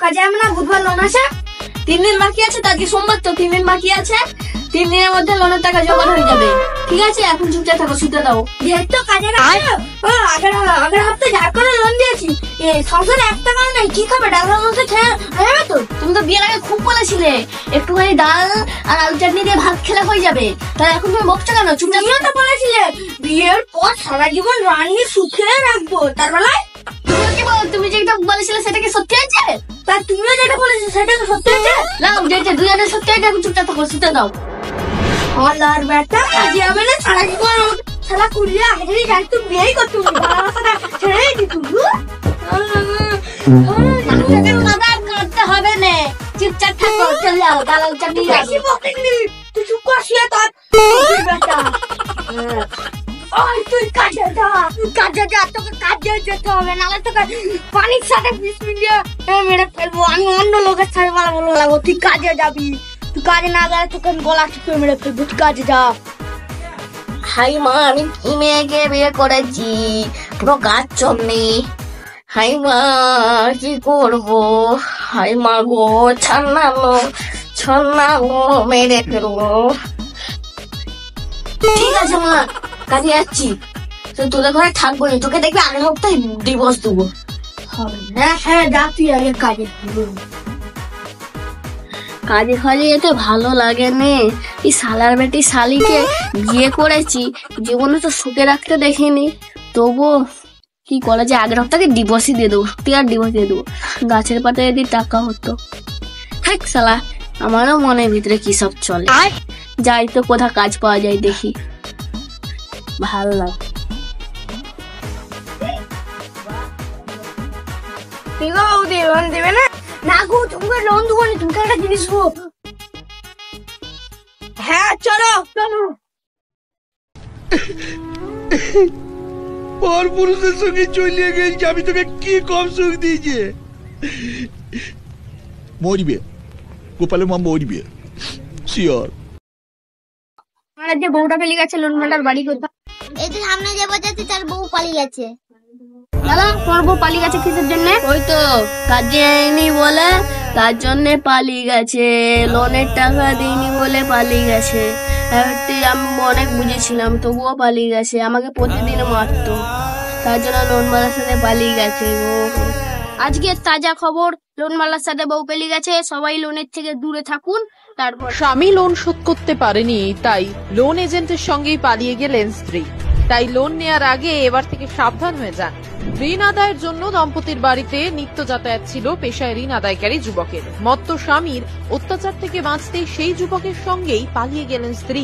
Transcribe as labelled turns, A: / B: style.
A: কাজে আমি না বুধবার লোন আছে 3 দিন বাকি আছে, তার কি সোমবার তো 3 দিন বাকি আছে, 3 দিনের মধ্যে লোনের টাকা জমা হয়ে যাবে। ঠিক আছে এখন চুপচাপ থাকো, শুতে দাও। যেহেতু কাজে আগের হপ্তাহে যা করে লোন দিয়েছি, সংসারে 1 টাকাও নেই, কি খাবে? ডাল মাংস খেয়ে যাবে তো? তুমি তো বিয়ের আগে খুব বলেছিলে একটুখানি ডাল আর আলু চাটনি দিয়ে ভাত খেলে হয়ে যাবে, তাই এখন তুমি বকছো কেন? চুপচাপ তো বলেছিলে বিয়ের পর সারা জীবন রান্নি সুখে রাখবো, তার বেলায় তুমি যেটা বলেছিলে সেটা কি সত্যি হয়েছে? তা তুমিও যেটা বলেছো সেটা কি সত্যি হয়েছে? না যেটা দুজনে সত্যি হয়েছে, এখন চুপচাপ থাকো, শুতে দাও। আর বেটা কাজে হবে না, সারা জীবন সারা কুড়িয়ে আগে যাই, তুমি বিয়েই করতে ভালোবাসাটা ছেড়েই দিত। কাঁদতে হবে না, চুপচাপ থাকো, চলে যাও। দালাল চাকরি তুই চুপ কর, শুয়ে তোর বেটা। তুই কাজে যা, তোকে কাজে যেতে হবে, নাহলে তোকে পানির সাথে বিষ মিলিয়ে মেরে ফেলবো। আমি অন্য লোকের সাথে বলে লাগবো তুই কাজে যাবি, তুই কাজে না গেলে তোকে গলা টিপে মেরে ফেলবো, তুই কাজে যা। হাই মা, আমি কি মেয়েকে বিয়ে করেছি, পুরো গাছ জমনি। হাই মা কি করবো, হাই মা গো, ছান্নালো মেরে ফেলবো। ঠিক আছে মা, কাজে যাচ্ছি, তোদের ঘরে থাকবো না, তোকে দেখবি আগের সপ্তাহে ডিভোর্স দেবো। হ্যাঁ যা, তুই আগে কাজে। কাজে ফাজে যেতে ভালো লাগে নে, এই শালার বেটি শালিকে বিয়ে করেছি, জীবনে তো সুখে রাখতে দেখিনি, তবুও কি করা যায়, আগের সপ্তাহে ডিভোর্সই দিয়ে দেবো, সত্যি আর ডিভোর্স দিয়ে দেবো। গাছের পাতায় যদি টাকা হতো। থাক শালা, আমারও মনের ভিতরে কি সব চলে, যাই তো কোথা কাজ পাওয়া যায় দেখি, ভালো লাগে। লোন দেবে না? না গো, তোমাকে লোন দেবো না, তুমি একটা জিনিস দেবো। হ্যাঁ চলো চলো।
B: পর পুরুষের সঙ্গে চলিয়ে গেছি, আমি তোকে কি কম সুখ দিয়েছি। মরিবে গোপালের মা, মরিবে শিওর।
A: আমার যে বউটা পেলে গেছে, লোন মাটার বাড়ি কোথায়?
C: এই যে সামনে যে বাজাতে তার বউ পালিয়ে গেছে।
A: দাদা তোমার বউ পালিয়ে গেছে কিসের জন্য? ওই তো কাজে আইনি বলে তার জন্য পালিয়ে গেছে, লোনের টাকা দিইনি বলে পালিয়ে গেছে। আমি অনেক বুঝেছিলাম তবুও পালিয়ে গেছে, আমাকে প্রতিদিন মারতো, তার জন্য লোনওয়ালার সাথে পালিয়ে গেছে। আজকে তাজা খবর, লোনওয়ালার সাথে বউ পালিয়ে গেছে, সবাই লোনের থেকে দূরে থাকুন। তারপর
D: স্বামী লোন শোধ করতে পারেনি, তাই লোন এজেন্টের সঙ্গেই পালিয়ে গেলেন স্ত্রী। তাই লোন নেয়ার আগে এবার থেকে সাবধান হয়ে যান। ঋণ আদায়ের জন্য দম্পতির বাড়িতে নিত্য যাতায়াত ছিল পেশায় ঋণ আদায়কারী যুবকের। মত্ত স্বামীর অত্যাচার থেকে বাঁচতে সেই যুবকের সঙ্গেই পালিয়ে গেলেন স্ত্রী।